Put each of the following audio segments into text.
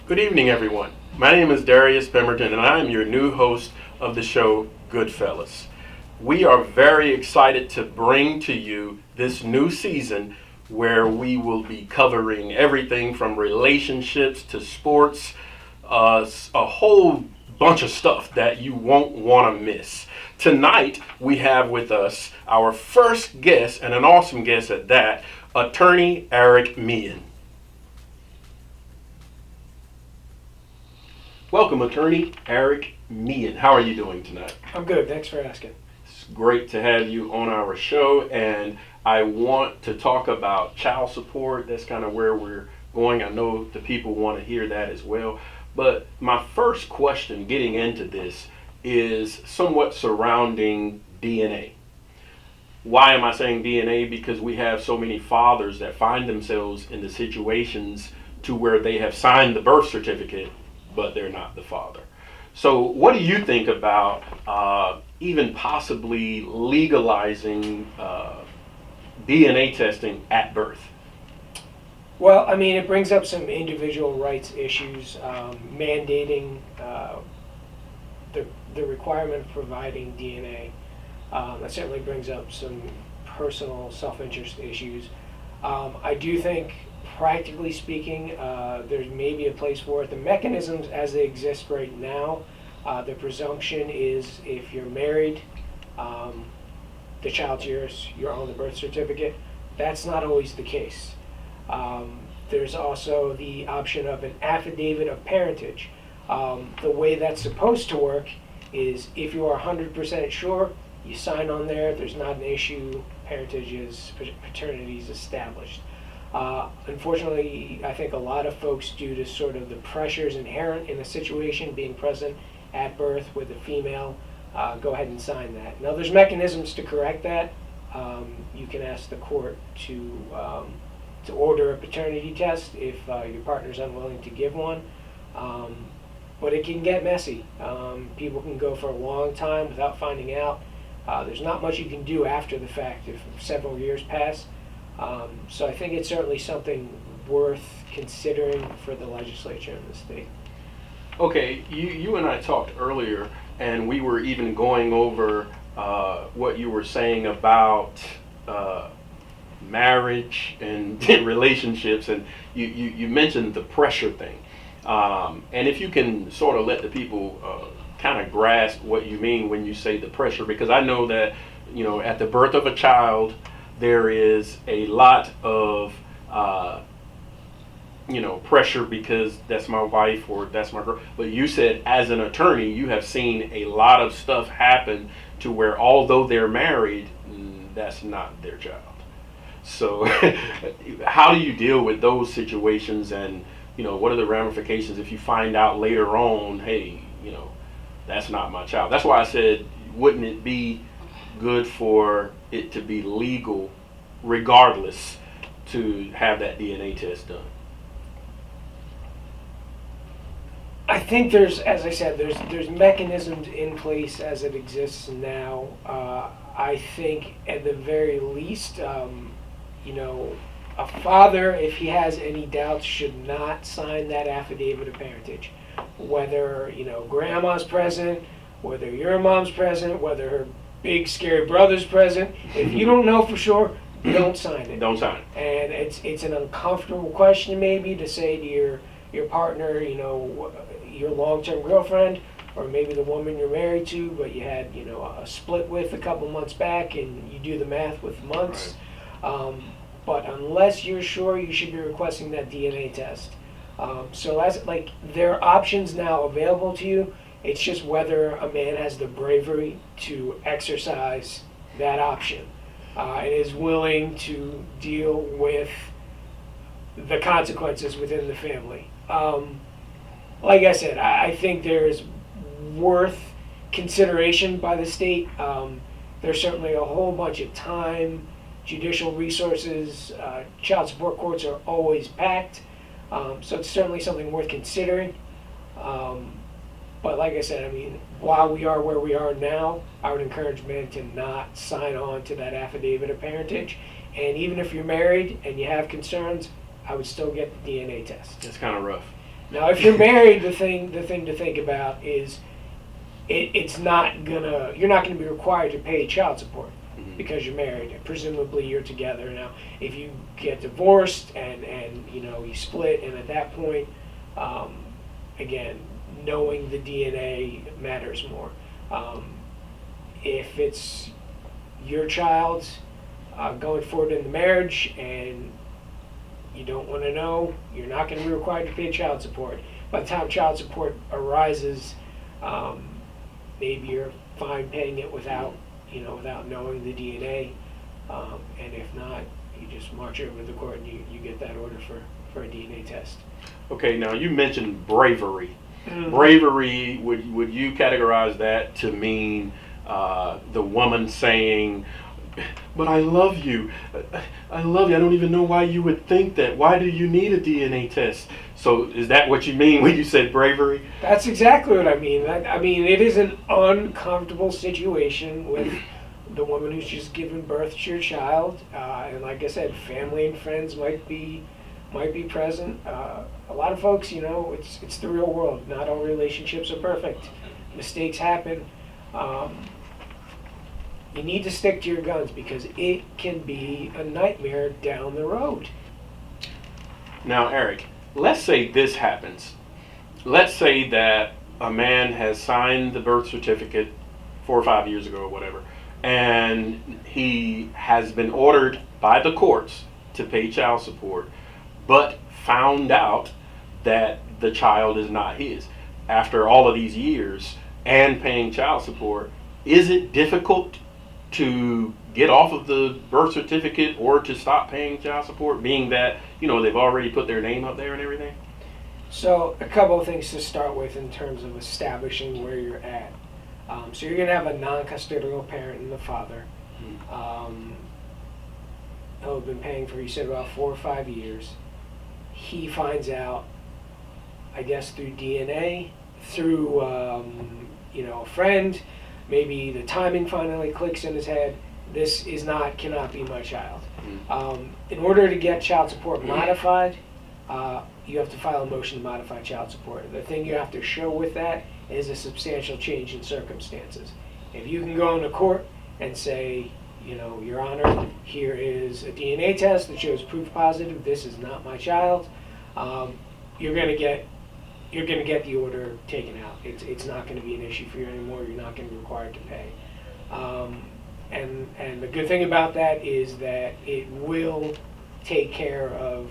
Good evening, everyone. My name is Darius Pemberton, and I am your new host of the show, Fellaz. We are very excited to bring to you this new season where we will be covering everything from relationships to sports, a whole bunch of stuff that you won't want to miss. Tonight, we have with us our first guest, and an awesome guest at that, attorney Eric Meehan. Welcome, attorney Eric Meehan. How are you doing tonight? I'm good. Thanks for asking. It's great to have you on our show, and I want to talk about child support. That's kind of where we're going. I know the people want to hear that as well. But my first question getting into this is somewhat surrounding DNA. Why am I saying DNA? Because we have so many fathers that find themselves in the situations to where they have signed the birth certificate, but they're not the father. So what do you think about even possibly legalizing DNA testing at birth? Well, I mean, it brings up some individual rights issues, mandating the requirement of providing DNA. That certainly brings up some personal self-interest issues. I do think, practically speaking, there's maybe a place for it. The mechanisms as they exist right now, the presumption is if you're married, the child's yours, you're on the birth certificate. That's not always the case. There's also the option of an affidavit of parentage. The way that's supposed to work is if you are 100% sure, you sign on there, there's not an issue, paternity is established. Unfortunately, I think a lot of folks, due to sort of the pressures inherent in the situation, being present at birth with a female, go ahead and sign that. Now, there's mechanisms to correct that. You can ask the court to order a paternity test if your partner's unwilling to give one. But it can get messy. People can go for a long time without finding out. There's not much you can do after the fact if several years pass. So I think it's certainly something worth considering for the legislature in the state. Okay, you and I talked earlier, and we were even going over what you were saying about marriage and relationships, and you mentioned the pressure thing. And if you can sort of let the people kind of grasp what you mean when you say the pressure, because I know that, at the birth of a child, there is a lot of, pressure because that's my wife or that's my girl. But you said as an attorney, you have seen a lot of stuff happen to where although they're married, that's not their child. So how do you deal with those situations, and, what are the ramifications if you find out later on, hey, that's not my child? That's why I said, wouldn't it be good for it to be legal regardless to have that DNA test done? I think there's, as I said, there's mechanisms in place as it exists now. I think at the very least, a father, if he has any doubts, should not sign that affidavit of parentage. Whether, grandma's present, whether your mom's present, whether her big scary brother's present, if you don't know for sure, don't sign it. Don't sign it. And it's an uncomfortable question maybe to say to your partner, your long-term girlfriend, or maybe the woman you're married to, but you had, a split with a couple months back, and you do the math with months. Right. But unless you're sure, you should be requesting that DNA test. So there are options now available to you. It's just whether a man has the bravery to exercise that option and is willing to deal with the consequences within the family. Like I said, I think there's worth consideration by the state. There's certainly a whole bunch of time, judicial resources. Child support courts are always packed. So it's certainly something worth considering. But like I said, while we are where we are now, I would encourage men to not sign on to that affidavit of parentage. And even if you're married and you have concerns, I would still get the DNA test. It's kind of rough. Now, if you're married, the thing to think about is it's not you're not gonna be required to pay child support because you're married. Presumably, you're together now. If you get divorced and you split, and at that point, again, knowing the DNA matters more. If it's your child going forward in the marriage and you don't want to know, you're not going to be required to pay child support. By the time child support arises, maybe you're fine paying it without knowing the DNA, and if not, you just march over to the court and you get that order for a DNA test. Okay, now you mentioned bravery. Mm-hmm. Bravery, would you categorize that to mean the woman saying, "But I love you. I love you. I don't even know why you would think that. Why do you need a DNA test?" So is that what you mean when you said bravery? That's exactly what I mean. I mean, it is an uncomfortable situation with the woman who's just given birth to your child, and like I said, family and friends might be present. A lot of folks, it's the real world. Not all relationships are perfect. Mistakes happen. You need to stick to your guns because it can be a nightmare down the road. Now, Eric, let's say this happens. Let's say that a man has signed the birth certificate 4 or 5 years ago or whatever, and he has been ordered by the courts to pay child support, but found out that the child is not his after all of these years and paying child support. Is it difficult to get off of the birth certificate or to stop paying child support, being that they've already put their name up there and everything? So a couple of things to start with in terms of establishing where you're at. So you're going to have a non-custodial parent in the father. He'll have been paying for, you said, about 4 or 5 years. He finds out, I guess, through DNA, through a friend. Maybe the timing finally clicks in his head. This cannot be my child. In order to get child support modified, you have to file a motion to modify child support. The thing you have to show with that is a substantial change in circumstances. If you can go into court and say, Your Honor, here is a DNA test that shows proof positive this is not my child, you're going to get the order taken out. It's not going to be an issue for you anymore. You're not going to be required to pay. And the good thing about that is that it will take care of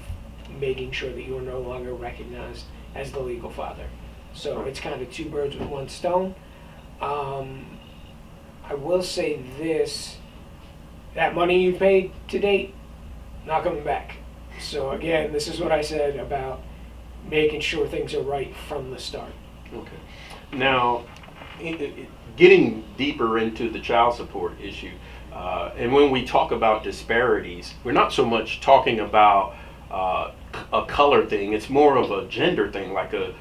making sure that you are no longer recognized as the legal father. So it's kind of 2 birds with 1 stone. I will say this, that money you paid to date, not coming back. So again, this is what I said about making sure things are right from the start. Okay. Now, getting deeper into the child support issue, and when we talk about disparities, we're not so much talking about a color thing. It's more of a gender thing, like a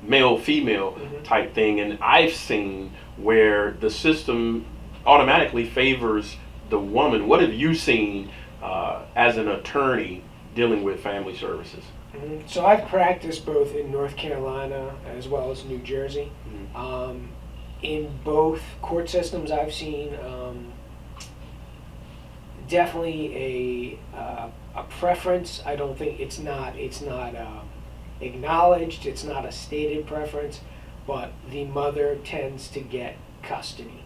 male-female type thing. And I've seen where the system automatically favors the woman. What have you seen as an attorney dealing with family services? So I've practiced both in North Carolina as well as New Jersey. In both court systems, I've seen definitely a preference. I don't think it's not acknowledged. It's not a stated preference, but the mother tends to get custody.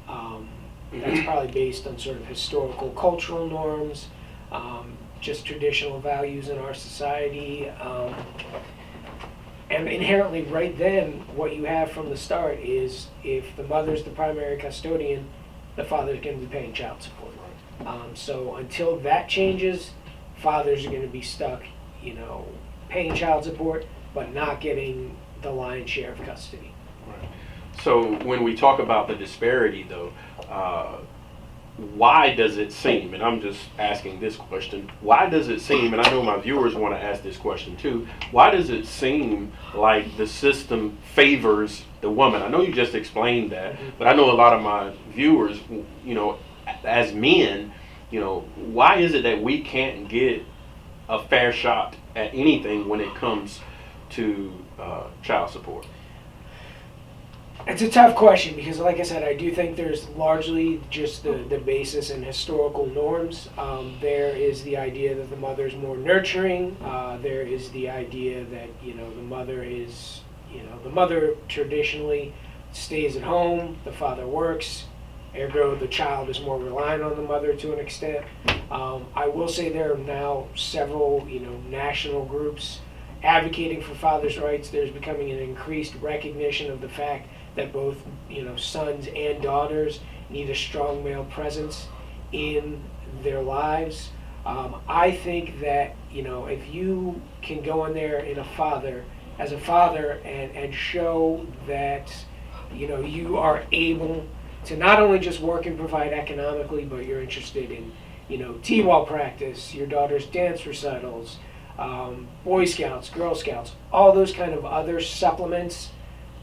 That's probably based on sort of historical, cultural norms. Just traditional values in our society, and inherently right then what you have from the start is if the mother's the primary custodian, the father's going to be paying child support. So until that changes, fathers are going to be stuck paying child support but not getting the lion's share of custody. Right. So when we talk about the disparity though, why does it seem, and I'm just asking this question, why does it seem, and I know my viewers want to ask this question too, why does it seem like the system favors the woman? I know you just explained that, but I know a lot of my viewers, as men, why is it that we can't get a fair shot at anything when it comes to child support? It's a tough question because, like I said, I do think there's largely just the basis in historical norms. There is the idea that the mother's more nurturing. There is the idea that the mother traditionally stays at home, the father works, ergo the child is more reliant on the mother to an extent. I will say there are now several national groups advocating for fathers' rights. There's becoming an increased recognition of the fact that both sons and daughters need a strong male presence in their lives. I think that if you can go in there as a father and show that you are able to not only just work and provide economically, but you're interested in T-ball practice, your daughter's dance recitals, Boy Scouts, Girl Scouts, all those kind of other supplements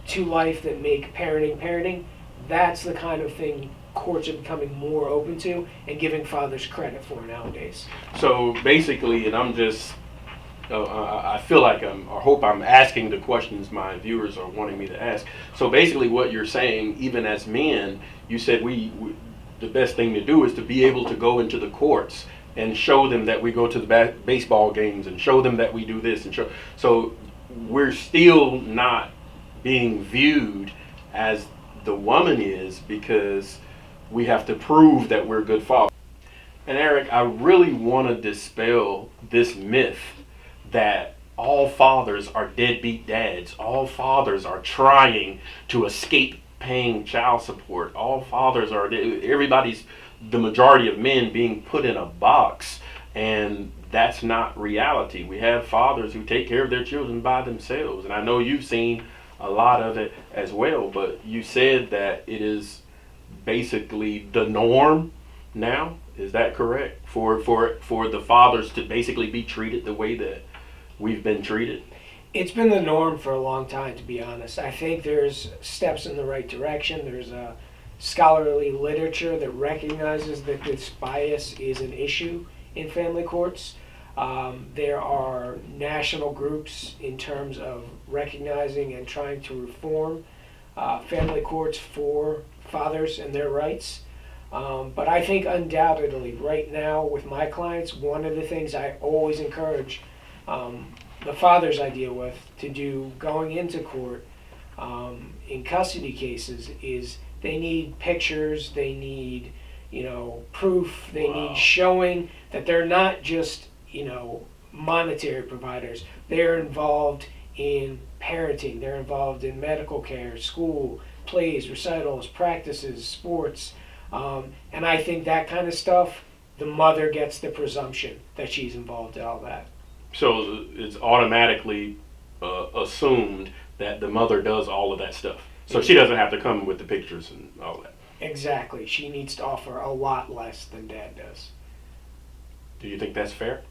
to life that make parenting, that's the kind of thing courts are becoming more open to and giving fathers credit for nowadays. So basically, and I'm just, I feel like I hope I'm asking the questions my viewers are wanting me to ask. So basically what you're saying, even as men, you said the best thing to do is to be able to go into the courts and show them that we go to the baseball games and show them that we do this and so we're still not being viewed as the woman is because we have to prove that we're good fathers. And Eric, I really want to dispel this myth that all fathers are deadbeat dads. All fathers are trying to escape paying child support. All fathers are, the majority of men being put in a box, and that's not reality. We have fathers who take care of their children by themselves, and I know you've seen a lot of it as well, but you said that it is basically the norm now. Is that correct? For the fathers to basically be treated the way that we've been treated? It's been the norm for a long time, to be honest. I think there's steps in the right direction. There's a scholarly literature that recognizes that this bias is an issue in family courts. There are national groups in terms of recognizing and trying to reform family courts for fathers and their rights. But I think undoubtedly right now with my clients, one of the things I always encourage the fathers I deal with to do going into court in custody cases is they need pictures, they need proof, they need showing that they're not just monetary providers. They're involved in parenting, they're involved in medical care, school, plays, recitals, practices, sports, and I think that kind of stuff, the mother gets the presumption that she's involved in all that. So it's automatically assumed that the mother does all of that stuff. So she doesn't have to come with the pictures and all that. Exactly. She needs to offer a lot less than dad does. Do you think that's fair?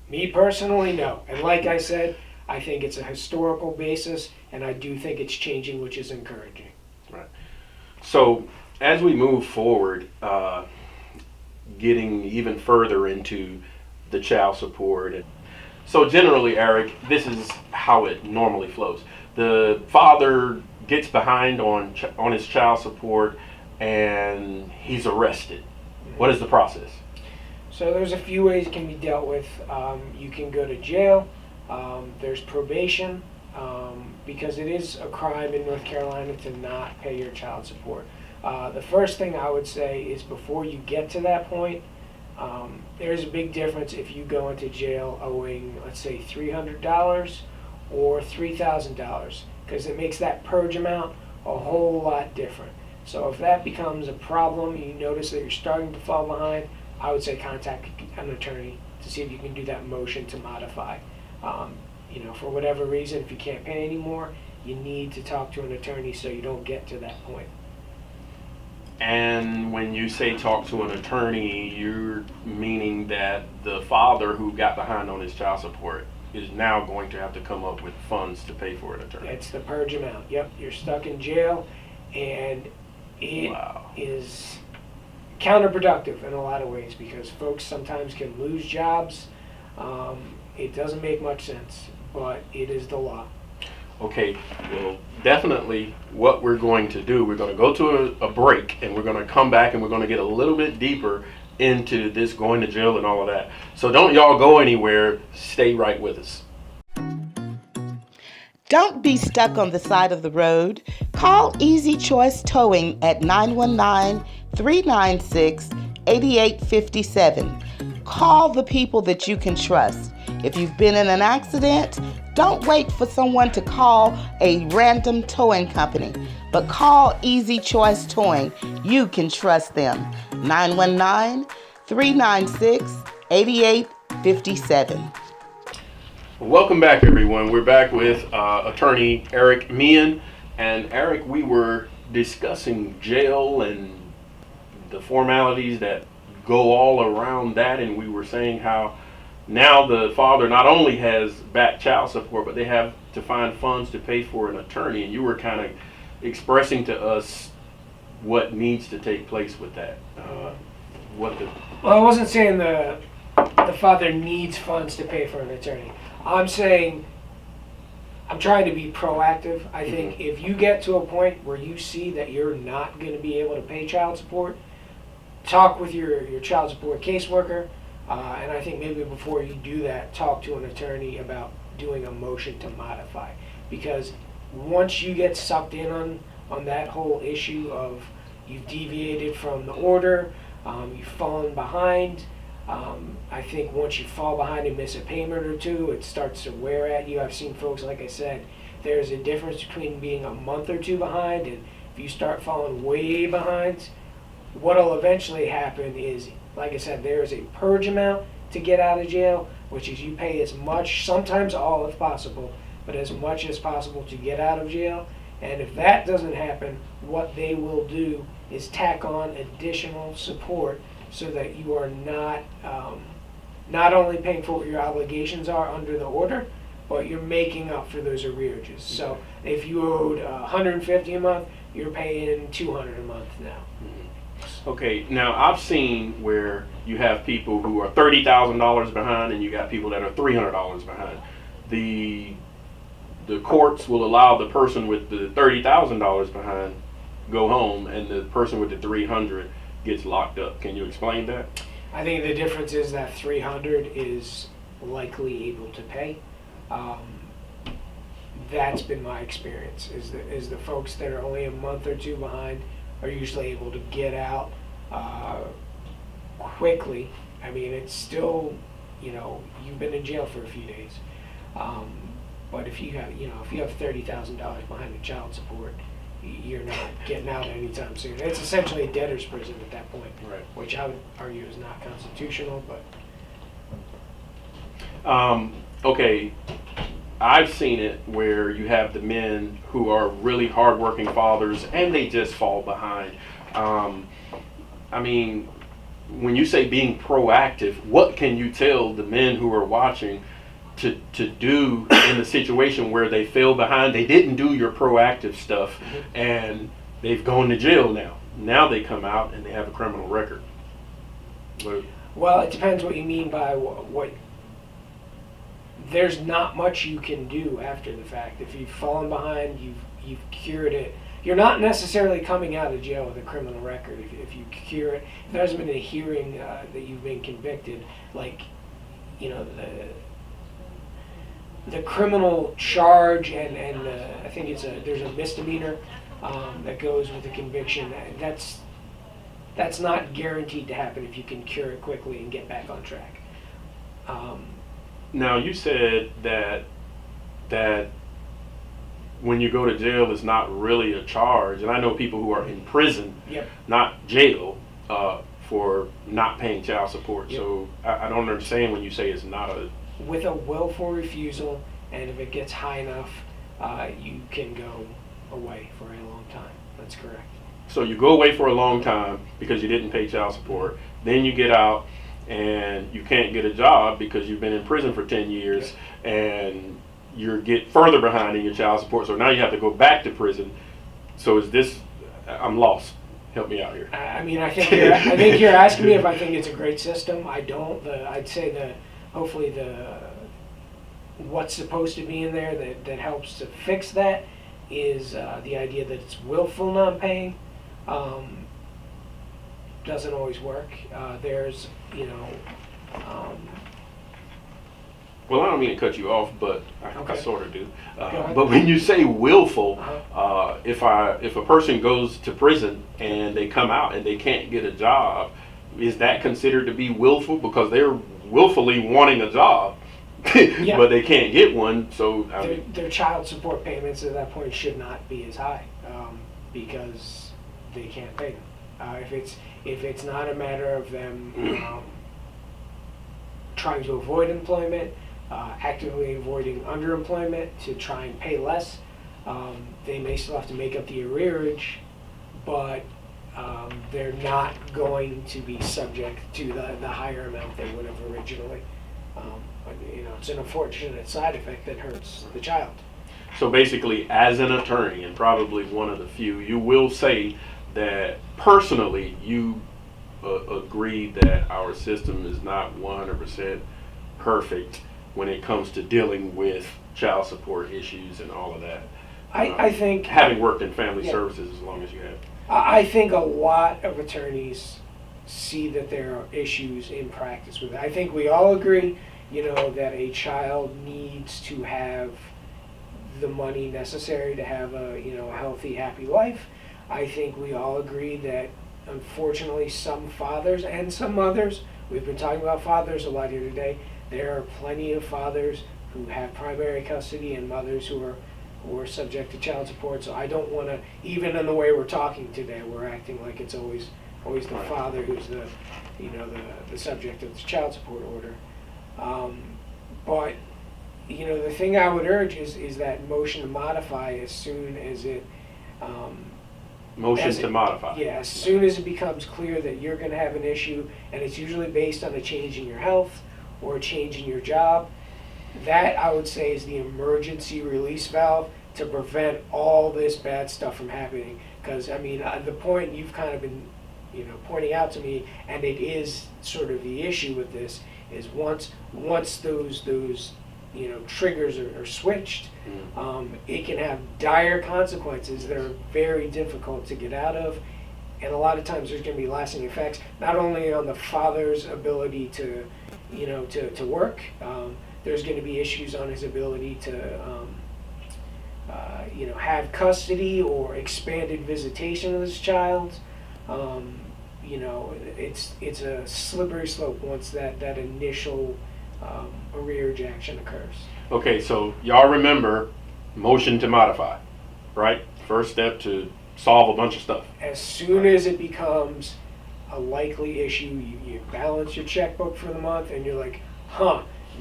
Me personally, no. And like I said, I think it's a historical basis, and I do think it's changing, which is encouraging. Right. So as we move forward, getting even further into the child support. So generally, Eric, this is how it normally flows. The father gets behind on his child support, and he's arrested. What is the process? So there's a few ways it can be dealt with. You can go to jail. There's probation, because it is a crime in North Carolina to not pay your child support. The first thing I would say is before you get to that point, there's a big difference if you go into jail owing, let's say, $300 or $3,000, because it makes that purge amount a whole lot different. So if that becomes a problem, you notice that you're starting to fall behind, I would say contact an attorney to see if you can do that motion to modify. For whatever reason, if you can't pay anymore, you need to talk to an attorney so you don't get to that point. And when you say talk to an attorney, you're meaning that the father who got behind on his child support is now going to have to come up with funds to pay for an attorney. It's the purge amount. Yep, you're stuck in jail, and it is counterproductive in a lot of ways because folks sometimes can lose jobs. It doesn't make much sense. but it is the law. Okay, well, definitely what we're going to do, we're going to go to a break, and we're going to come back and we're going to get a little bit deeper into this going to jail and all of that. So don't y'all go anywhere. Stay right with us. Don't be stuck on the side of the road. Call Easy Choice Towing at 919-396-8857. Call the people that you can trust. If you've been in an accident, don't wait for someone to call a random towing company, but call Easy Choice Towing. You can trust them. 919-396-8857. Welcome back, everyone. We're back with attorney Eric Meehan. And Eric, we were discussing jail and the formalities that go all around that, and we were saying how now the father not only has back child support, but they have to find funds to pay for an attorney, and you were kind of expressing to us what needs to take place with that. Well, I wasn't saying the father needs funds to pay for an attorney. I'm saying I'm trying to be proactive. I think if you get to a point where you see that you're not going to be able to pay child support, talk with your child support caseworker, and I think maybe before you do that, talk to an attorney about doing a motion to modify. Because once you get sucked in on that whole issue of you've deviated from the order, you've fallen behind, I think once you fall behind and miss a payment or two, it starts to wear at you. I've seen folks, like I said, there's a difference between being a month or two behind, and if you start falling way behind, what'll eventually happen is, like I said, there is a purge amount to get out of jail, which is you pay as much, sometimes all if possible, but as much as possible to get out of jail. And if that doesn't happen, what they will do is tack on additional support so that you are not only paying for what your obligations are under the order, but you're making up for those arrearages. So if you owed $150 a month, you're paying $200 a month now. Okay, now I've seen where you have people who are $30,000 behind, and you got people that are $300 behind. The courts will allow the person with the $30,000 behind go home, and the person with the 300 gets locked up. Can you explain that? I think the difference is that 300 is likely able to pay. That's been my experience. Is the folks that are only a month or two behind are usually able to get out quickly. I mean, it's still, you've been in jail for a few days, but if you have $30,000 behind in child support, you're not getting out anytime soon. It's essentially a debtor's prison at that point, right? Which I would argue is not constitutional, but. Okay, I've seen it where you have the men who are really hardworking fathers and they just fall behind. I mean, when you say being proactive, what can you tell the men who are watching to do in the situation where they fell behind? They didn't do your proactive stuff, and they've gone to jail now. Now they come out and they have a criminal record. Well, it depends what you mean by what. There's not much you can do after the fact. If you've fallen behind, you've cured it. You're not necessarily coming out of jail with a criminal record if you cure it. If there hasn't been a hearing that you've been convicted, like, the criminal charge and I think there's a misdemeanor that goes with the conviction. That's not guaranteed to happen if you can cure it quickly and get back on track. Now, you said that when you go to jail, it's not really a charge, and I know people who are in prison, yep, not jail, for not paying child support. Yep. So I don't understand when you say it's not a. With a willful refusal, and if it gets high enough, you can go away for a long time. That's correct. So you go away for a long time because you didn't pay child support. Then you get out and you can't get a job because you've been in prison for 10 years, yep, and you get further behind in your child support. So now you have to go back to prison. So is this? I'm lost. Help me out here. I mean, I think you're asking me if I think it's a great system. I don't. I'd say hopefully what's supposed to be in there that helps to fix that is the idea that it's willful non-paying. Doesn't always work. There's, Well, I don't mean to cut you off, but I Okay. sort of do. Go ahead. But when you say willful, Uh-huh. if a person goes to prison and they come out and they can't get a job, is that considered to be willful because they're willfully wanting a job, Yeah. but they can't get one? So I their, mean, their child support payments at that point should not be as high because they can't pay them. If it's not a matter of them trying to avoid employment, actively avoiding underemployment to try and pay less, they may still have to make up the arrearage, but they're not going to be subject to the higher amount they would have originally. It's an unfortunate side effect that hurts the child. so basically, as an attorney, and probably one of the few, you will say that personally you agree that our system is not 100% perfect when it comes to dealing with child support issues and all of that. I think Having worked in family Yeah. services as long as you have. I think a lot of attorneys see that there are issues in practice with it. I think we all agree, that a child needs to have the money necessary to have a healthy, happy life. I think we all agree that unfortunately some fathers and some mothers, we've been talking about fathers a lot here today, there are plenty of fathers who have primary custody and mothers who are subject to child support. So I don't want to, even in the way we're talking today, we're acting like it's always the Right. father who's the subject of the child support order. But the thing I would urge is that motion to modify as soon as it Motion as to it- modify. Yeah, as soon as it becomes clear that you're going to have an issue, and it's usually based on a change in your health or a change in your job, that I would say is the emergency release valve to prevent all this bad stuff from happening. Because the point you've kind of been, pointing out to me, and it is sort of the issue with this, is once those triggers are switched, it can have dire consequences that are very difficult to get out of, and a lot of times there's going to be lasting effects not only on the father's ability to work. There's going to be issues on his ability to have custody or expanded visitation of this child. It's a slippery slope once that initial arrearage action occurs. Okay, so y'all remember motion to modify, right? First step to solve a bunch of stuff. As soon as it becomes a likely issue, you balance your checkbook for the month and you're like,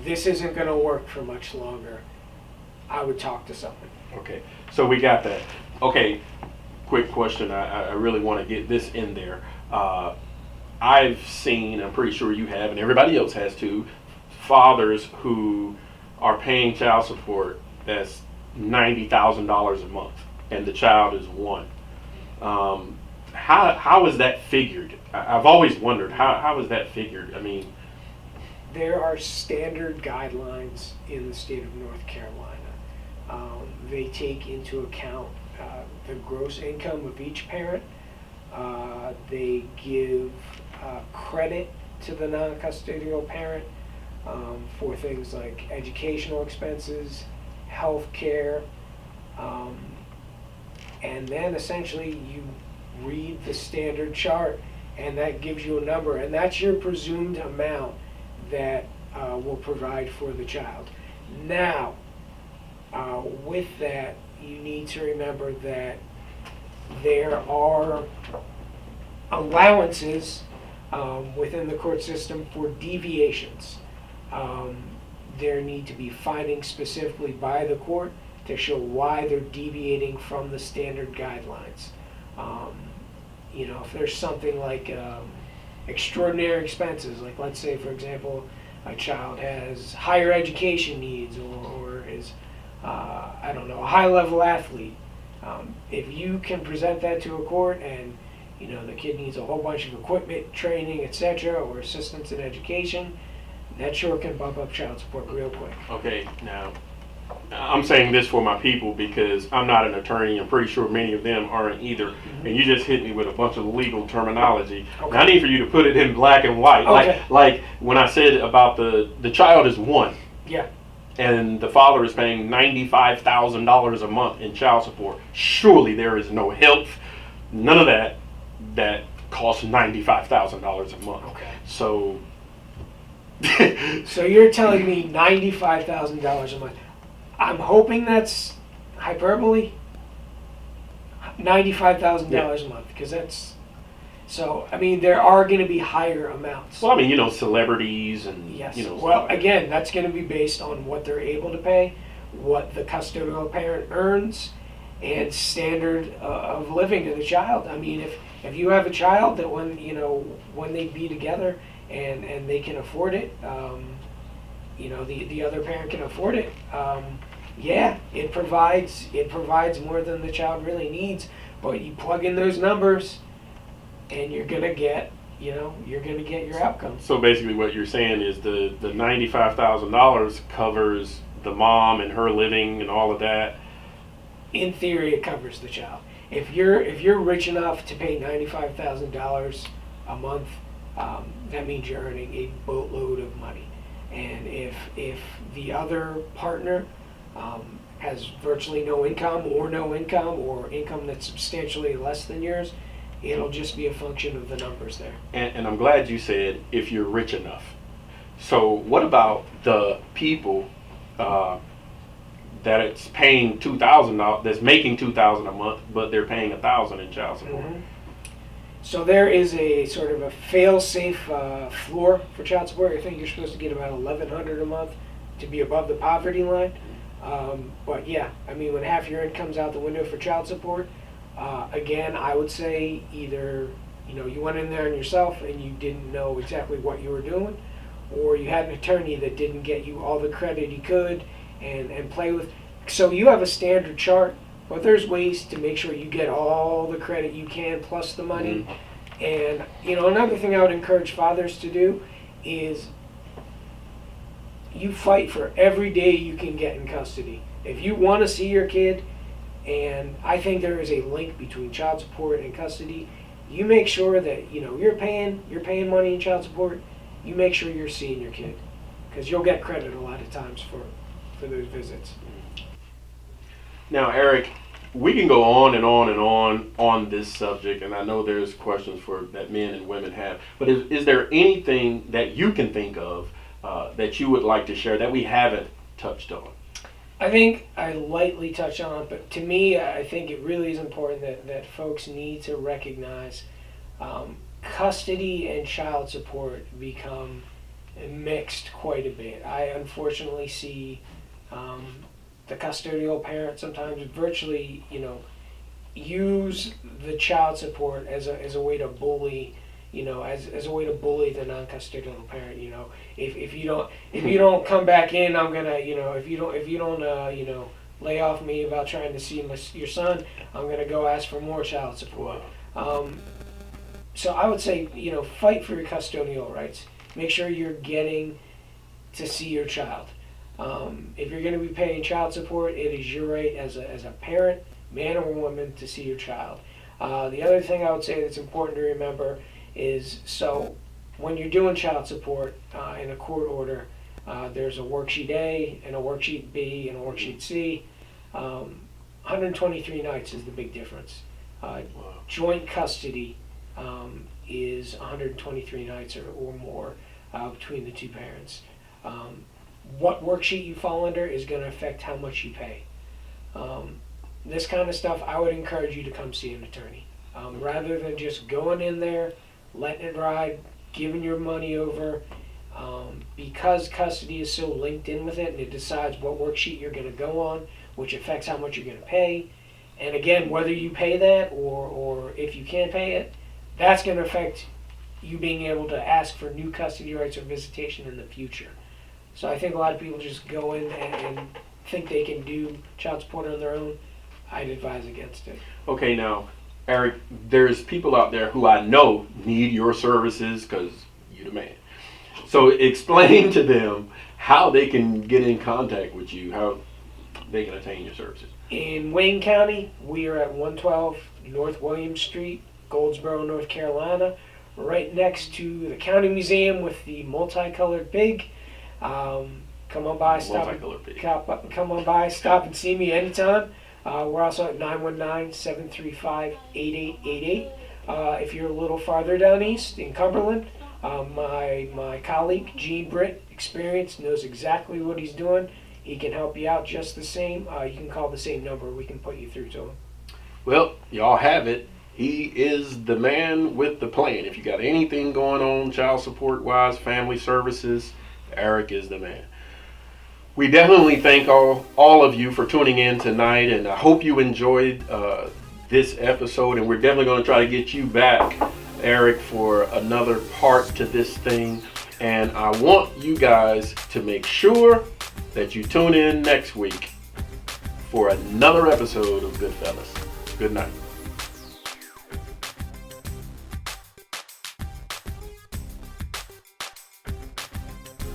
this isn't going to work for much longer, I would talk to someone. Okay, so we got that. Okay, quick question. I really want to get this in there. I've seen, I'm pretty sure you have, and everybody else has too, fathers who are paying child support that's $90,000 a month, and the child is one. How is that figured? I've always wondered, how is that figured? I mean, There are standard guidelines in the state of North Carolina. They take into account the gross income of each parent. They give credit to the non-custodial parent for things like educational expenses, health care, and then essentially you read the standard chart and that gives you a number, and that's your presumed amount that will provide for the child. Now, with that, you need to remember that there are allowances within the court system for deviations. There need to be findings specifically by the court to show why they're deviating from the standard guidelines. If there's something like extraordinary expenses, like let's say, for example, a child has higher education needs or is, a high-level athlete. If you can present that to a court and, the kid needs a whole bunch of equipment, training, etc., or assistance in education, that sure can bump up child support real quick. Okay, now I'm saying this for my people because I'm not an attorney. I'm pretty sure many of them aren't either. Mm-hmm. And you just hit me with a bunch of legal terminology. Okay. Now I need for you to put it in black and white. Okay. Like when I said about the child is one. Yeah. And the father is paying $95,000 a month in child support. Surely there is no health, none of that costs $95,000 a month. Okay. So. So you're telling me $95,000 a month. I'm hoping that's hyperbole. $95,000 a month, because that's. So, I mean, there are going to be higher amounts. Well, I mean, celebrities and, Yes. Well, Well, again, that's going to be based on what they're able to pay, what the custodial parent earns, and standard of living of the child. I mean, if you have a child that when they be together and they can afford it, the other parent can afford it. Yeah, it provides more than the child really needs. But you plug in those numbers, and you're gonna get your outcome. So basically, what you're saying is the $95,000 covers the mom and her living and all of that. In theory, it covers the child. If you're rich enough to pay $95,000 a month, that means you're earning a boatload of money. And if the other partner has virtually no income or income that's substantially less than yours, it'll just be a function of the numbers there. And I'm glad you said if you're rich enough. So what about the people that it's paying $2,000, that's making $2,000 a month, but they're paying $1,000 in child support? Mm-hmm. So there is a sort of a fail-safe floor for child support. I think you're supposed to get about $1,100 a month to be above the poverty line. But yeah, I mean, when half your income's out the window for child support, again, I would say either you went in there on yourself and you didn't know exactly what you were doing, or you had an attorney that didn't get you all the credit he could and play with. So you have a standard chart, but there's ways to make sure you get all the credit you can plus the money. Mm-hmm. And another thing I would encourage fathers to do is you fight for every day you can get in custody. If you want to see your kid, and I think there is a link between child support and custody, you make sure that you're paying money in child support. You make sure you're seeing your kid, because you'll get credit a lot of times for those visits. Now, Eric, we can go on and on and on this subject, and I know there's questions that men and women have. But is there anything that you can think of that you would like to share that we haven't touched on? I think I lightly touched on it, but to me, I think it really is important that folks need to recognize custody and child support become mixed quite a bit. I unfortunately see the custodial parent sometimes virtually, use the child support as a way to bully, as a way to bully the non-custodial parent. If you don't come back in, I'm gonna, if you don't lay off me about trying to see your son, I'm gonna go ask for more child support. So I would say, fight for your custodial rights. Make sure you're getting to see your child. If you're going to be paying child support, it is your right as a parent, man or woman, to see your child. The other thing I would say that's important to remember is, so when you're doing child support in a court order, there's a worksheet A and a worksheet B and a worksheet C. 123 nights is the big difference. Joint custody is 123 nights or more between the two parents. What worksheet you fall under is going to affect how much you pay. This kind of stuff, I would encourage you to come see an attorney. Rather than just going in there, letting it ride, giving your money over, because custody is so linked in with it, and it decides what worksheet you're going to go on, which affects how much you're going to pay. And again, whether you pay that or if you can't pay it, that's going to affect you being able to ask for new custody rights or visitation in the future. So I think a lot of people just go in and think they can do child support on their own. I'd advise against it. Okay, now, Eric, there's people out there who I know need your services because you're the man. So explain to them how they can get in contact with you, how they can attain your services. In Wayne County, we are at 112 North William Street, Goldsboro, North Carolina, right next to the County Museum with the multicolored pig. Come on by, come on by, stop and see me anytime. We're also at 919-735-8888. If you're a little farther down east in Cumberland, my colleague Gene Britt, experienced, knows exactly what he's doing. He can help you out just the same. You can call the same number. We can put you through to him. Well, y'all have it. He is the man with the plan. If you got anything going on child support wise, family services, Eric is the man. We definitely thank all of you for tuning in tonight, and I hope you enjoyed this episode, and we're definitely going to try to get you back, Eric, for another part to this thing. And I want you guys to make sure that you tune in next week for another episode of Good Fellas. Good night.